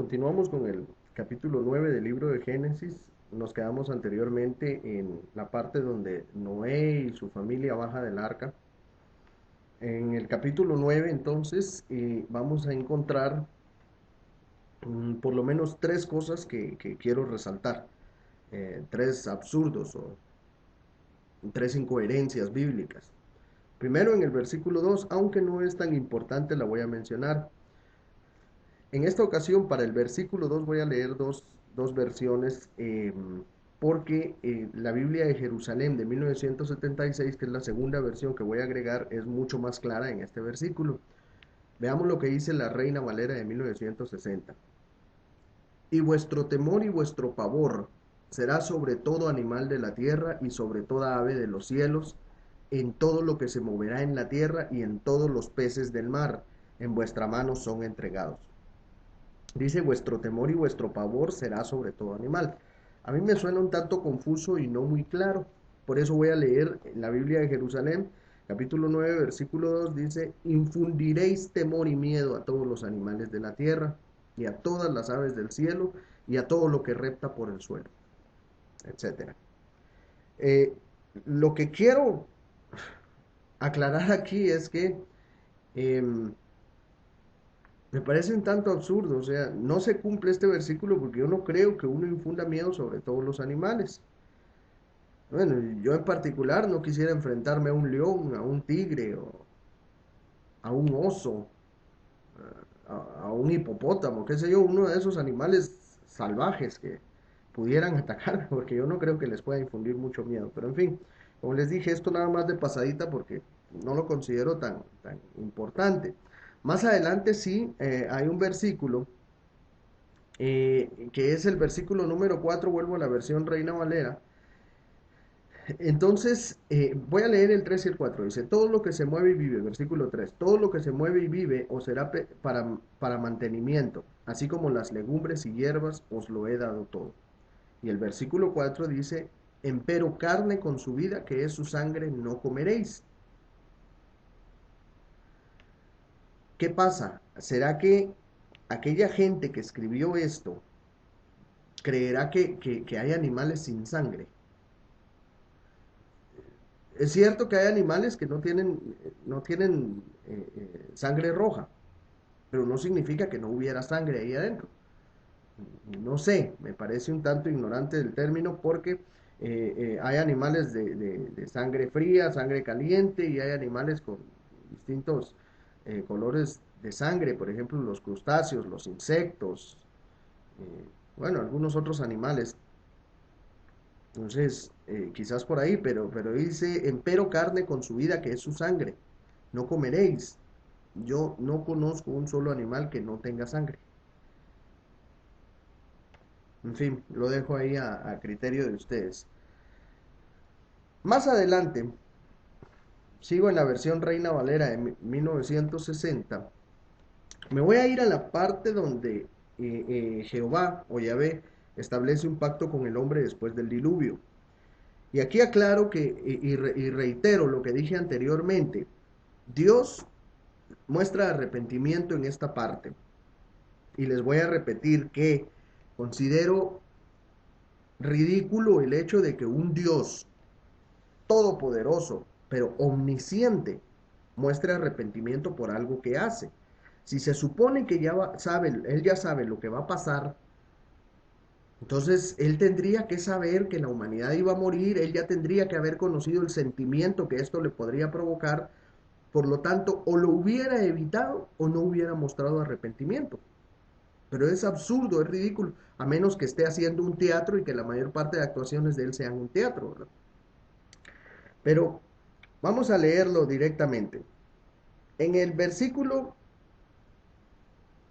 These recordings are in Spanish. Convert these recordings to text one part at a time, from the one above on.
Continuamos con el capítulo 9 del libro de Génesis. Nos quedamos anteriormente en la parte donde Noé y su familia baja del arca. En el capítulo 9 entonces vamos a encontrar por lo menos tres cosas que quiero resaltar. Tres absurdos o tres incoherencias bíblicas. Primero en el versículo 2, aunque no es tan importante, la voy a mencionar. En esta ocasión, para el versículo 2 voy a leer dos versiones, porque la Biblia de Jerusalén de 1976, que es la segunda versión que voy a agregar, es mucho más clara en este versículo. Veamos lo que dice la Reina Valera de 1960. Y vuestro temor y vuestro pavor será sobre todo animal de la tierra y sobre toda ave de los cielos, en todo lo que se moverá en la tierra y en todos los peces del mar, en vuestra mano son entregados. Dice, vuestro temor y vuestro pavor será sobre todo animal. A mí me suena un tanto confuso y no muy claro. Por eso voy a leer en la Biblia de Jerusalén, capítulo 9, versículo 2, dice, infundiréis temor y miedo a todos los animales de la tierra, y a todas las aves del cielo, y a todo lo que repta por el suelo, etcétera. Eh, lo que quiero aclarar aquí es que eh, me parece un tanto absurdo, o sea, no se cumple este versículo porque yo no creo que uno infunda miedo sobre todos los animales. Bueno, yo en particular no quisiera enfrentarme a un león, a un tigre o a un oso, a un hipopótamo, qué sé yo, uno de esos animales salvajes que pudieran atacar, porque yo no creo que les pueda infundir mucho miedo. Pero en fin, como les dije, esto nada más de pasadita porque no lo considero tan importante. Más adelante sí, hay un versículo que es el versículo número 4, vuelvo a la versión Reina Valera. Entonces, voy a leer el 3 y el 4. Dice, todo lo que se mueve y vive, versículo 3, todo lo que se mueve y vive os será para mantenimiento, así como las legumbres y hierbas os lo he dado todo. Y el versículo 4 dice, empero carne con su vida, que es su sangre, no comeréis. ¿Qué pasa? ¿Será que aquella gente que escribió esto creerá que hay animales sin sangre? Es cierto que hay animales que no tienen sangre roja, pero no significa que no hubiera sangre ahí adentro. No sé, me parece un tanto ignorante del término porque hay animales de sangre fría, sangre caliente y hay animales con distintos colores de sangre, por ejemplo los crustáceos, los insectos, bueno, algunos otros animales. Entonces, quizás por ahí, pero dice, empero carne con su vida, que es su sangre, no comeréis. Yo no conozco un solo animal que no tenga sangre. En fin, lo dejo ahí a criterio de ustedes. Más adelante, sigo en la versión Reina Valera de 1960. Me voy a ir a la parte donde Jehová o Yahvé establece un pacto con el hombre después del diluvio. Y aquí aclaro y reitero lo que dije anteriormente. Dios muestra arrepentimiento en esta parte. Y les voy a repetir que considero ridículo el hecho de que un Dios todopoderoso, pero omnisciente, muestre arrepentimiento por algo que hace. Si se supone que él ya sabe lo que va a pasar, entonces él tendría que saber que la humanidad iba a morir, él ya tendría que haber conocido el sentimiento que esto le podría provocar, por lo tanto, o lo hubiera evitado o no hubiera mostrado arrepentimiento. Pero es absurdo, es ridículo, a menos que esté haciendo un teatro y que la mayor parte de actuaciones de él sean un teatro, ¿verdad? Pero vamos a leerlo directamente. En el versículo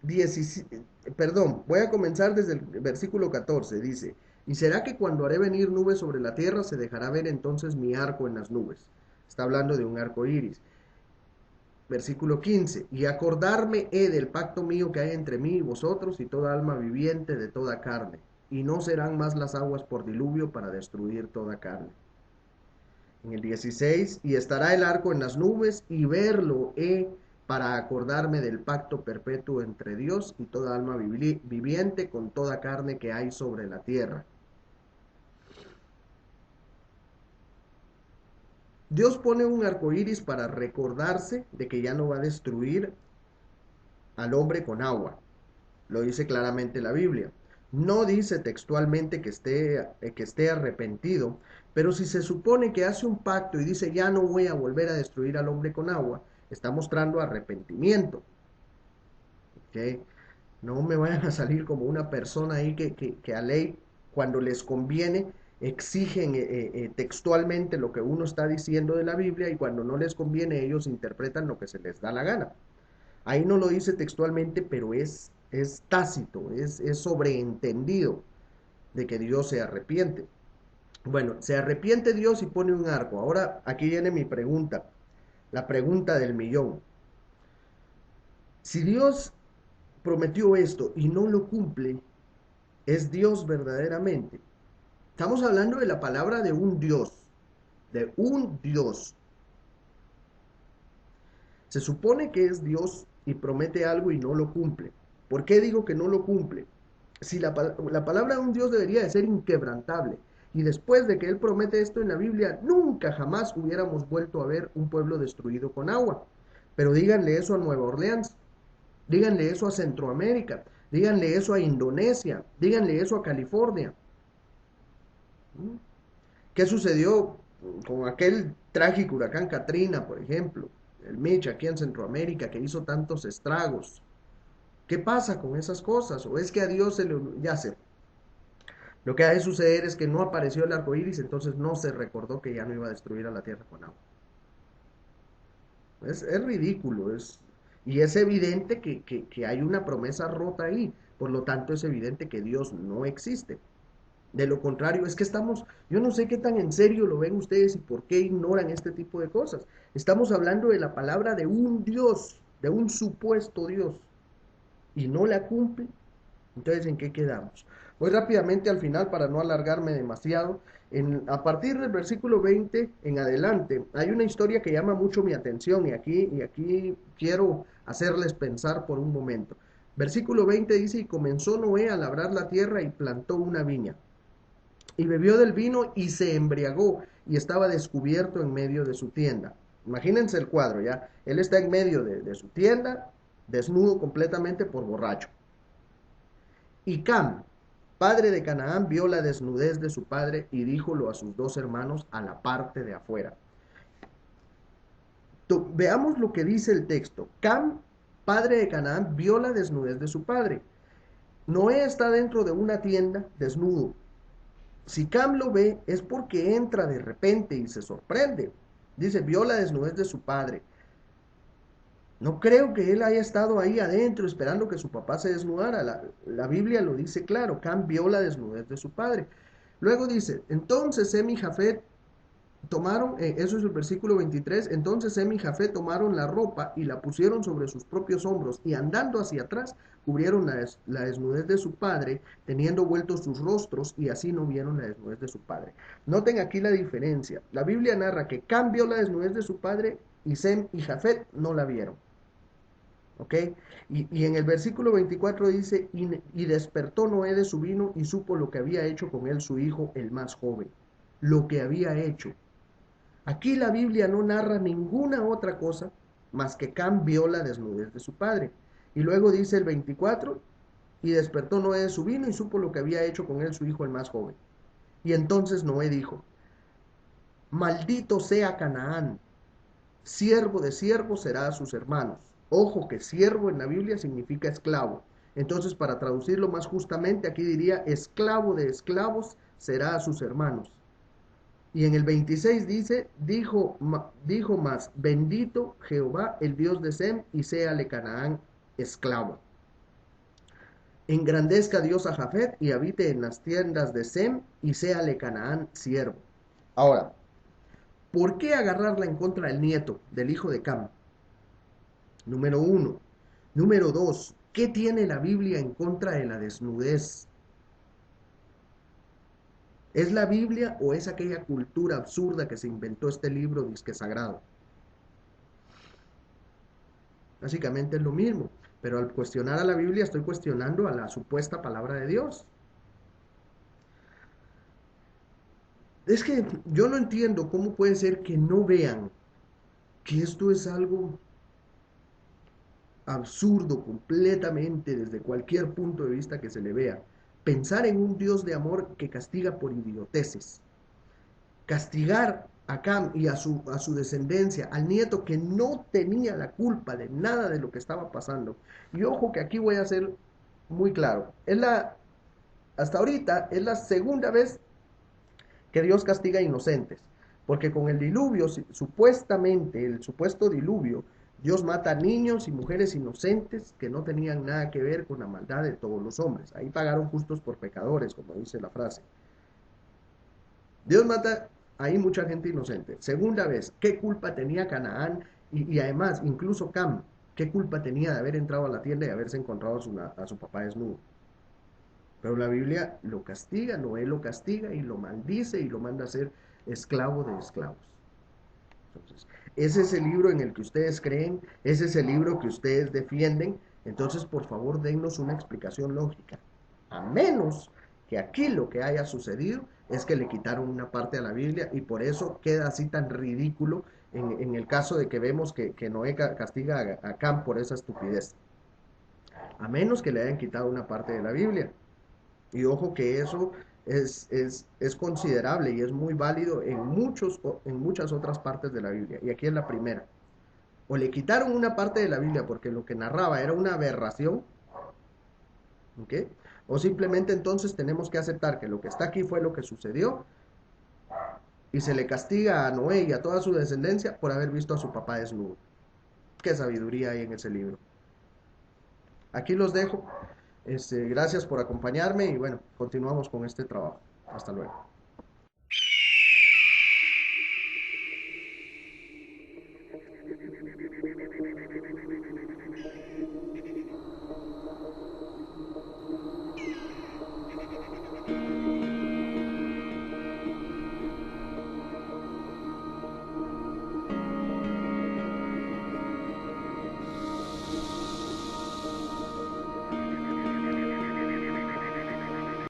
17, perdón, voy a comenzar desde el versículo 14, dice, y será que cuando haré venir nubes sobre la tierra se dejará ver entonces mi arco en las nubes. Está hablando de un arco iris. Versículo 15, y acordarme he del pacto mío que hay entre mí y vosotros y toda alma viviente de toda carne, y no serán más las aguas por diluvio para destruir toda carne. En el 16, y estará el arco en las nubes, y verlo he para acordarme del pacto perpetuo entre Dios y toda alma viviente con toda carne que hay sobre la tierra. Dios pone un arco iris para recordarse de que ya no va a destruir al hombre con agua. Lo dice claramente la Biblia. No dice textualmente que esté arrepentido, pero si se supone que hace un pacto y dice ya no voy a volver a destruir al hombre con agua, está mostrando arrepentimiento. ¿Okay? No me vayan a salir como una persona ahí que a ley, cuando les conviene, exigen textualmente lo que uno está diciendo de la Biblia y cuando no les conviene ellos interpretan lo que se les da la gana. Ahí no lo dice textualmente, pero es tácito, es sobreentendido de que Dios se arrepiente. Bueno, se arrepiente Dios y pone un arco. Ahora aquí viene mi pregunta, la pregunta del millón. Si Dios prometió esto y no lo cumple, ¿es Dios verdaderamente? Estamos hablando de la palabra de un Dios, de un Dios. Se supone que es Dios y promete algo y no lo cumple. ¿Por qué digo que no lo cumple? Si la palabra de un Dios debería de ser inquebrantable. Y después de que Él promete esto en la Biblia, nunca jamás hubiéramos vuelto a ver un pueblo destruido con agua. Pero díganle eso a Nueva Orleans, díganle eso a Centroamérica, díganle eso a Indonesia, díganle eso a California. ¿Qué sucedió con aquel trágico huracán Katrina, por ejemplo? El Mitch aquí en Centroamérica que hizo tantos estragos. ¿Qué pasa con esas cosas? ¿O es que a Dios se le... ya sé. Lo que ha de suceder es que no apareció el arco iris, entonces no se recordó que ya no iba a destruir a la tierra con agua. Es ridículo, y es evidente que hay una promesa rota ahí. Por lo tanto, es evidente que Dios no existe. De lo contrario, es que estamos, yo no sé qué tan en serio lo ven ustedes y por qué ignoran este tipo de cosas. Estamos hablando de la palabra de un Dios, de un supuesto Dios, y no la cumple. Entonces, ¿en qué quedamos? Voy rápidamente al final para no alargarme demasiado. A partir del versículo 20 en adelante, hay una historia que llama mucho mi atención y aquí quiero hacerles pensar por un momento. Versículo 20 dice, y comenzó Noé a labrar la tierra y plantó una viña. Y bebió del vino y se embriagó y estaba descubierto en medio de su tienda. Imagínense el cuadro, ¿ya? Él está en medio de su tienda, desnudo completamente por borracho. Y Cam, padre de Canaán, vio la desnudez de su padre y díjolo a sus dos hermanos a la parte de afuera. Veamos lo que dice el texto. Cam, padre de Canaán, vio la desnudez de su padre. Noé está dentro de una tienda desnudo. Si Cam lo ve es porque entra de repente y se sorprende. Dice, vio la desnudez de su padre. No creo que él haya estado ahí adentro esperando que su papá se desnudara. La Biblia lo dice claro, Cam vio la desnudez de su padre. Luego dice, entonces Sem y Jafet tomaron, eso es el versículo 23, entonces Sem y Jafet tomaron la ropa y la pusieron sobre sus propios hombros y andando hacia atrás cubrieron la desnudez de su padre, teniendo vueltos sus rostros y así no vieron la desnudez de su padre. Noten aquí la diferencia. La Biblia narra que Cam vio la desnudez de su padre y Sem y Jafet no la vieron. ¿Ok? Y en el versículo 24 dice, y despertó Noé de su vino y supo lo que había hecho con él su hijo, el más joven. Lo que había hecho. Aquí la Biblia no narra ninguna otra cosa más que Cam vio la desnudez de su padre. Y luego dice el 24, y despertó Noé de su vino y supo lo que había hecho con él su hijo, el más joven. Y entonces Noé dijo, maldito sea Canaán, siervo de siervos será a sus hermanos. Ojo que siervo en la Biblia significa esclavo. Entonces, para traducirlo más justamente, aquí diría, esclavo de esclavos será a sus hermanos. Y en el 26 dice, dijo más, bendito Jehová, el Dios de Sem, y séale Canaán esclavo. Engrandezca Dios a Jafet y habite en las tiendas de Sem, y séale Canaán siervo. Ahora, ¿por qué agarrarla en contra del nieto, del hijo de Cam? Número 1. Número 2. ¿Qué tiene la Biblia en contra de la desnudez? ¿Es la Biblia o es aquella cultura absurda que se inventó este libro disque sagrado? Básicamente es lo mismo, pero al cuestionar a la Biblia estoy cuestionando a la supuesta palabra de Dios. Es que yo no entiendo cómo puede ser que no vean que esto es algo absurdo completamente desde cualquier punto de vista que se le vea. Pensar en un Dios de amor que castiga por idioteces. Castigar a Cam y a su descendencia, al nieto que no tenía la culpa de nada de lo que estaba pasando. Y ojo que aquí voy a ser muy claro. Hasta ahorita es la segunda vez que Dios castiga a inocentes. Porque con el diluvio, supuestamente, el supuesto diluvio, Dios mata a niños y mujeres inocentes que no tenían nada que ver con la maldad de todos los hombres. Ahí pagaron justos por pecadores, como dice la frase. Dios mata ahí mucha gente inocente. Segunda vez, ¿qué culpa tenía Canaán? Y además, incluso Cam, ¿qué culpa tenía de haber entrado a la tienda y haberse encontrado a su papá desnudo? Pero la Biblia lo castiga, Noé lo castiga y lo maldice y lo manda a ser esclavo de esclavos. Entonces, ese es el libro en el que ustedes creen, ese es el libro que ustedes defienden. Entonces, por favor, dennos una explicación lógica. A menos que aquí lo que haya sucedido es que le quitaron una parte a la Biblia y por eso queda así tan ridículo en el caso de que vemos que Noé castiga a Cam por esa estupidez. A menos que le hayan quitado una parte de la Biblia. Y ojo que eso es considerable y es muy válido en muchas otras partes de la Biblia. Y aquí es la primera. O le quitaron una parte de la Biblia porque lo que narraba era una aberración, ¿ok? O simplemente entonces tenemos que aceptar que lo que está aquí fue lo que sucedió y se le castiga a Noé y a toda su descendencia por haber visto a su papá desnudo. Qué sabiduría hay en ese libro. Aquí los dejo. Gracias por acompañarme y bueno, continuamos con este trabajo. Hasta luego.